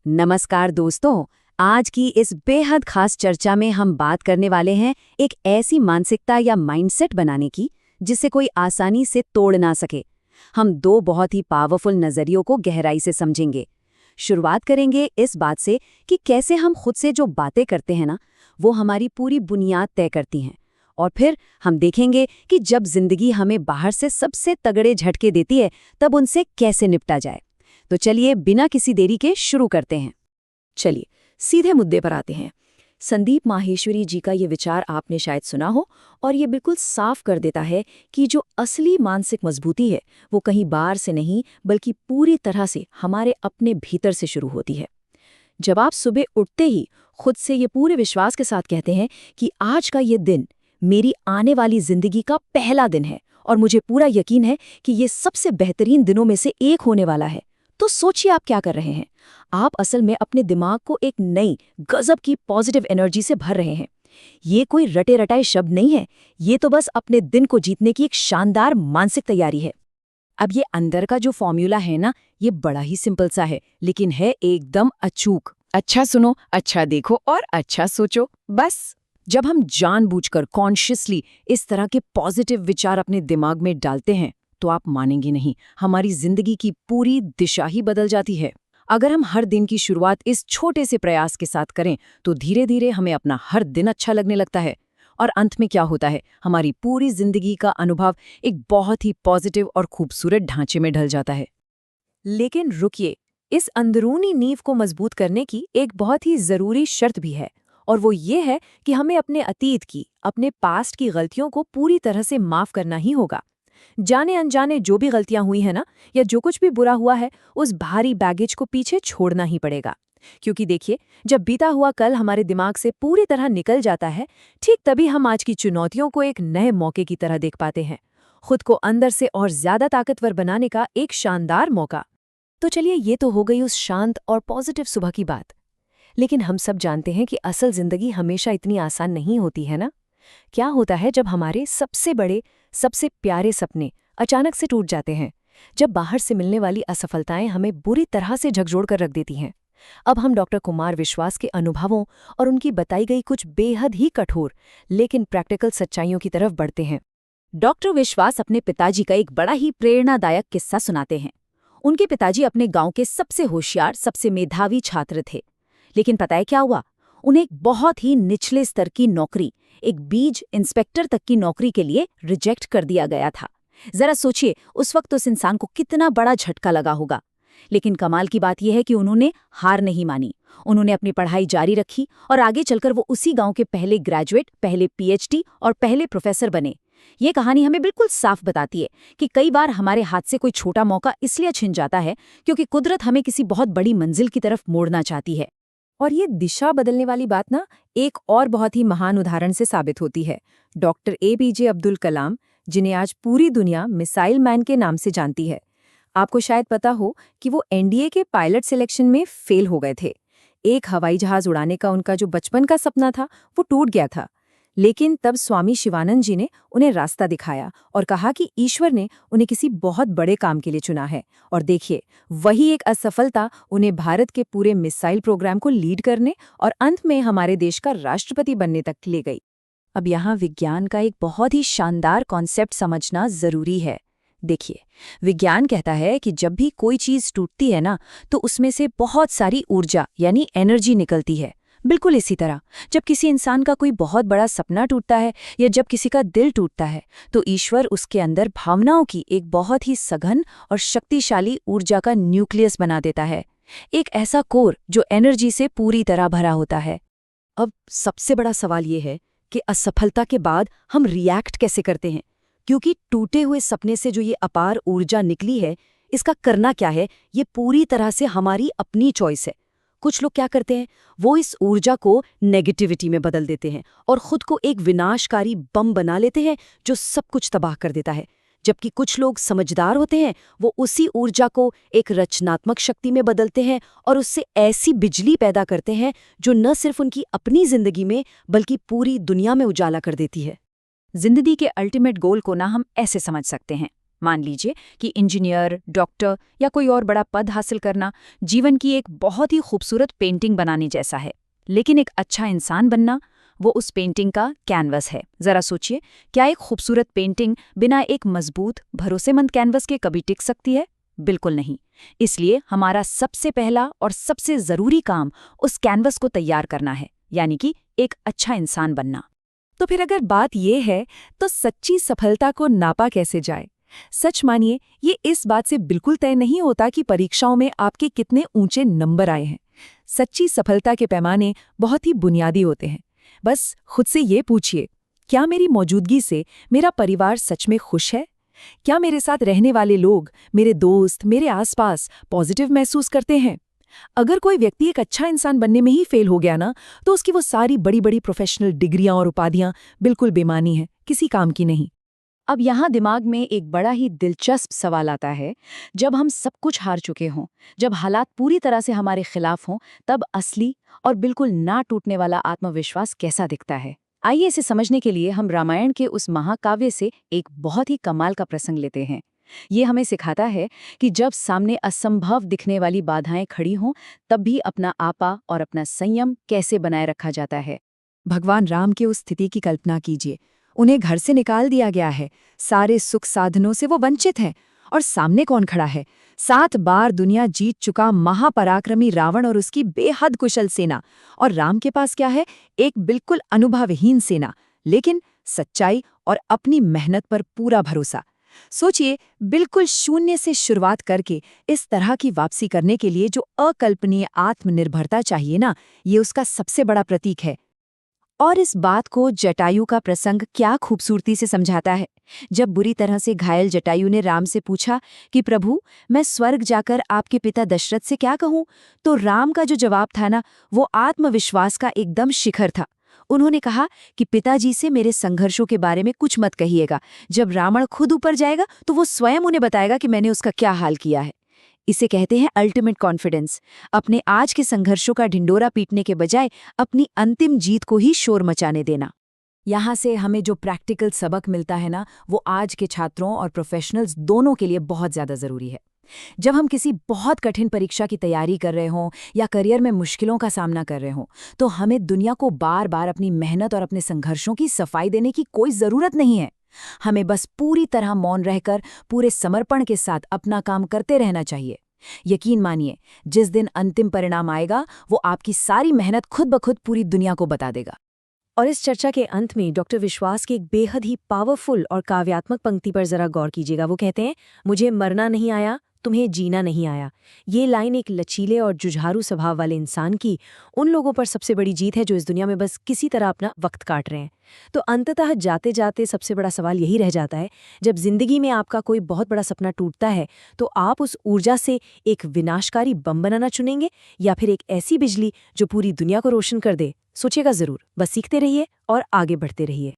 नमस्कार दोस्तों। आज की इस बेहद खास चर्चा में हम बात करने वाले हैं एक ऐसी मानसिकता या माइंडसेट बनाने की जिसे कोई आसानी से तोड़ ना सके। हम दो बहुत ही पावरफुल नजरियों को गहराई से समझेंगे। शुरुआत करेंगे इस बात से कि कैसे हम खुद से जो बातें करते हैं ना, वो हमारी पूरी बुनियाद तय करती हैं। और फिर हम देखेंगे कि जब जिंदगी हमें बाहर से सबसे तगड़े झटके देती है, तब उनसे कैसे निपटा जाए। तो चलिए बिना किसी देरी के शुरू करते हैं। चलिए सीधे मुद्दे पर आते हैं। संदीप माहेश्वरी जी का ये विचार आपने शायद सुना हो, और ये बिल्कुल साफ कर देता है कि जो असली मानसिक मजबूती है वो कहीं बाहर से नहीं बल्कि पूरी तरह से हमारे अपने भीतर से शुरू होती है। जब आप सुबह उठते ही खुद से ये पूरे विश्वास के साथ कहते हैं कि आज का ये दिन मेरी आने वाली जिंदगी का पहला दिन है और मुझे पूरा यकीन है कि ये सबसे बेहतरीन दिनों में से एक होने वाला है, तो सोचिए आप क्या कर रहे हैं। आप असल में अपने दिमाग को एक नई गजब की पॉजिटिव एनर्जी से भर रहे हैं। ये कोई रटे रटाए शब्द नहीं है, ये तो बस अपने दिन को जीतने की एक शानदार मानसिक तैयारी है। अब ये अंदर का जो फॉर्मूला है ना, ये बड़ा ही सिंपल सा है, लेकिन है एकदम अचूक। अच्छा सुनो, अच्छा देखो और अच्छा सोचो। बस जब हम जानबूझकर कॉन्शियसली इस तरह के पॉजिटिव विचार अपने दिमाग में डालते हैं, तो आप मानेंगे नहीं, हमारी जिंदगी की पूरी दिशा ही बदल जाती है। अगर हम हर दिन की शुरुआत इस छोटे से प्रयास के साथ करें, तो धीरे धीरे हमें अपना हर दिन अच्छा लगने लगता है। और अंत में क्या होता है, हमारी पूरी जिंदगी का अनुभव एक बहुत ही पॉजिटिव और खूबसूरत ढांचे में ढल जाता है। लेकिन रुकिए, इस अंदरूनी नींव को मजबूत करने की एक बहुत ही जरूरी शर्त भी है, और वो ये है कि हमें अपने अतीत की, अपने पास्ट की गलतियों को पूरी तरह से माफ करना ही होगा। जाने अनजाने जो भी गलतियां हुई है ना, या जो कुछ भी बुरा हुआ है, उस भारी बैगेज को पीछे छोड़ना ही पड़ेगा। क्योंकि देखिए, जब बीता हुआ कल हमारे दिमाग से पूरी तरह निकल जाता है, ठीक तभी हम आज की चुनौतियों को एक नए मौके की तरह देख पाते हैं। खुद को अंदर से और ज्यादा ताकतवर बनाने का एक शानदार मौका। तो चलिए, ये तो हो गई उस शांत और पॉजिटिव सुबह की बात। लेकिन हम सब जानते हैं कि असल जिंदगी हमेशा इतनी आसान नहीं होती है ना। क्या होता है जब हमारे सबसे बड़े, सबसे प्यारे सपने अचानक से टूट जाते हैं, जब बाहर से मिलने वाली असफलताएं हमें बुरी तरह से झकझोर कर रख देती हैं। अब हम डॉक्टर कुमार विश्वास के अनुभवों और उनकी बताई गई कुछ बेहद ही कठोर लेकिन प्रैक्टिकल सच्चाइयों की तरफ बढ़ते हैं। डॉक्टर विश्वास अपने पिताजी का एक बड़ा ही प्रेरणादायक किस्सा सुनाते हैं। उनके पिताजी अपने गांव के सबसे होशियार, सबसे मेधावी छात्र थे। लेकिन पता है क्या हुआ? उन्हें एक बहुत ही निचले स्तर की नौकरी, एक बीज इंस्पेक्टर तक की नौकरी के लिए रिजेक्ट कर दिया गया था। जरा सोचिए, उस वक्त उस इंसान को कितना बड़ा झटका लगा होगा। लेकिन कमाल की बात यह है कि उन्होंने हार नहीं मानी। उन्होंने अपनी पढ़ाई जारी रखी और आगे चलकर वो उसी गांव के पहले ग्रेजुएट, पहले पीएचडी और पहले प्रोफेसर बने। ये कहानी हमें बिल्कुल साफ बताती है कि कई बार हमारे हाथ से कोई छोटा मौका इसलिए छिन जाता है क्योंकि कुदरत हमें किसी बहुत बड़ी मंजिल की तरफ मोड़ना चाहती है। और ये दिशा बदलने वाली बात ना, एक और बहुत ही महान उदाहरण से साबित होती है। डॉक्टर एपीजे अब्दुल कलाम, जिन्हें आज पूरी दुनिया मिसाइल मैन के नाम से जानती है। आपको शायद पता हो कि वो एनडीए के पायलट सिलेक्शन में फेल हो गए थे। एक हवाई जहाज उड़ाने का उनका जो बचपन का सपना था, वो टूट गया था। लेकिन तब स्वामी शिवानंद जी ने उन्हें रास्ता दिखाया और कहा कि ईश्वर ने उन्हें किसी बहुत बड़े काम के लिए चुना है। और देखिए, वही एक असफलता उन्हें भारत के पूरे मिसाइल प्रोग्राम को लीड करने और अंत में हमारे देश का राष्ट्रपति बनने तक ले गई। अब यहाँ विज्ञान का एक बहुत ही शानदार कॉन्सेप्ट समझना जरूरी है। देखिए, विज्ञान कहता है कि जब भी कोई चीज टूटती है ना, तो उसमें से बहुत सारी ऊर्जा यानी एनर्जी निकलती है। बिल्कुल इसी तरह जब किसी इंसान का कोई बहुत बड़ा सपना टूटता है या जब किसी का दिल टूटता है, तो ईश्वर उसके अंदर भावनाओं की एक बहुत ही सघन और शक्तिशाली ऊर्जा का न्यूक्लियस बना देता है। एक ऐसा कोर जो एनर्जी से पूरी तरह भरा होता है। अब सबसे बड़ा सवाल ये है कि असफलता के बाद हम रिएक्ट कैसे करते हैं, क्योंकि टूटे हुए सपने से जो ये अपार ऊर्जा निकली है, इसका करना क्या है, ये पूरी तरह से हमारी अपनी चॉइस है। कुछ लोग क्या करते हैं, वो इस ऊर्जा को नेगेटिविटी में बदल देते हैं और खुद को एक विनाशकारी बम बना लेते हैं जो सब कुछ तबाह कर देता है। जबकि कुछ लोग समझदार होते हैं, वो उसी ऊर्जा को एक रचनात्मक शक्ति में बदलते हैं और उससे ऐसी बिजली पैदा करते हैं जो न सिर्फ उनकी अपनी जिंदगी में बल्कि पूरी दुनिया में उजाला कर देती है। जिंदगी के अल्टीमेट गोल को ना हम ऐसे समझ सकते हैं मान लीजिए कि इंजीनियर, डॉक्टर या कोई और बड़ा पद हासिल करना जीवन की एक बहुत ही खूबसूरत पेंटिंग बनाने जैसा है, लेकिन एक अच्छा इंसान बनना वो उस पेंटिंग का कैनवस है। जरा सोचिए, क्या एक खूबसूरत पेंटिंग बिना एक मजबूत, भरोसेमंद कैनवस के कभी टिक सकती है? बिल्कुल नहीं। इसलिए हमारा सबसे पहला और सबसे जरूरी काम उस कैनवस को तैयार करना है, यानी कि एक अच्छा इंसान बनना। तो फिर अगर बात ये है, तो सच्ची सफलता को नापा कैसे जाए? सच मानिए, ये इस बात से बिल्कुल तय नहीं होता कि परीक्षाओं में आपके कितने ऊंचे नंबर आए हैं। सच्ची सफलता के पैमाने बहुत ही बुनियादी होते हैं। बस खुद से ये पूछिए, क्या मेरी मौजूदगी से मेरा परिवार सच में खुश है? क्या मेरे साथ रहने वाले लोग, मेरे दोस्त, मेरे आसपास पॉजिटिव महसूस करते हैं? अगर कोई व्यक्ति एक अच्छा इंसान बनने में ही फेल हो गया ना, तो उसकी वो सारी बड़ी बड़ी प्रोफेशनल डिग्रियां और उपाधियां बिल्कुल बेमानी हैं, किसी काम की नहीं। अब यहाँ दिमाग में एक बड़ा ही दिलचस्प सवाल आता है, जब हम सब कुछ हार चुके हों, जब हालात पूरी तरह से हमारे खिलाफ हों, तब असली और बिल्कुल ना टूटने वाला आत्मविश्वास कैसा दिखता है? आइए इसे समझने के लिए हम रामायण के उस महाकाव्य से एक बहुत ही कमाल का प्रसंग लेते हैं। ये हमें सिखाता है कि जब सामने असंभव दिखने वाली बाधाएं खड़ी हों, तब भी अपना आपा और अपना संयम कैसे बनाए रखा जाता है। भगवान राम की उस स्थिति की कल्पना कीजिए। उन्हें घर से निकाल दिया गया है, सारे सुख साधनों से वो वंचित हैं, और सामने कौन खड़ा है? 7 बार दुनिया जीत चुका महापराक्रमी रावण और उसकी बेहद कुशल सेना। और राम के पास क्या है? एक बिल्कुल अनुभवहीन सेना, लेकिन सच्चाई और अपनी मेहनत पर पूरा भरोसा। सोचिए, बिल्कुल शून्य से शुरुआत करके इस तरह की वापसी करने के लिए जो अकल्पनीय आत्मनिर्भरता चाहिए ना, ये उसका सबसे बड़ा प्रतीक है। और इस बात को जटायु का प्रसंग क्या खूबसूरती से समझाता है। जब बुरी तरह से घायल जटायु ने राम से पूछा कि प्रभु, मैं स्वर्ग जाकर आपके पिता दशरथ से क्या कहूं, तो राम का जो जवाब था ना, वो आत्मविश्वास का एकदम शिखर था। उन्होंने कहा कि पिताजी से मेरे संघर्षों के बारे में कुछ मत कहिएगा। जब रावण खुद ऊपर जाएगा तो वो स्वयं उन्हें बताएगा कि मैंने उसका क्या हाल किया है। इसे कहते हैं अल्टीमेट कॉन्फिडेंस। अपने आज के संघर्षों का ढिंडोरा पीटने के बजाय अपनी अंतिम जीत को ही शोर मचाने देना। यहाँ से हमें जो प्रैक्टिकल सबक मिलता है ना, वो आज के छात्रों और प्रोफेशनल्स दोनों के लिए बहुत ज़्यादा ज़रूरी है। जब हम किसी बहुत कठिन परीक्षा की तैयारी कर रहे हों या करियर में मुश्किलों का सामना कर रहे हों, तो हमें दुनिया को बार बार अपनी मेहनत और अपने संघर्षों की सफाई देने की कोई ज़रूरत नहीं है। हमें बस पूरी तरह मौन रहकर पूरे समर्पण के साथ अपना काम करते रहना चाहिए। यकीन मानिए, जिस दिन अंतिम परिणाम आएगा, वो आपकी सारी मेहनत खुद ब खुद पूरी दुनिया को बता देगा। और इस चर्चा के अंत में डॉक्टर विश्वास की एक बेहद ही पावरफुल और काव्यात्मक पंक्ति पर जरा गौर कीजिएगा। वो कहते हैं, मुझे मरना नहीं आया, तुम्हें जीना नहीं आया। ये लाइन एक लचीले और जुझारू स्वभाव वाले इंसान की उन लोगों पर सबसे बड़ी जीत है जो इस दुनिया में बस किसी तरह अपना वक्त काट रहे हैं। तो अंततः जाते जाते सबसे बड़ा सवाल यही रह जाता है, जब जिंदगी में आपका कोई बहुत बड़ा सपना टूटता है, तो आप उस ऊर्जा से एक विनाशकारी बम बनाना चुनेंगे या फिर एक ऐसी बिजली जो पूरी दुनिया को रोशन कर दे? सोचिएगा जरूर। बस सीखते रहिए और आगे बढ़ते रहिए।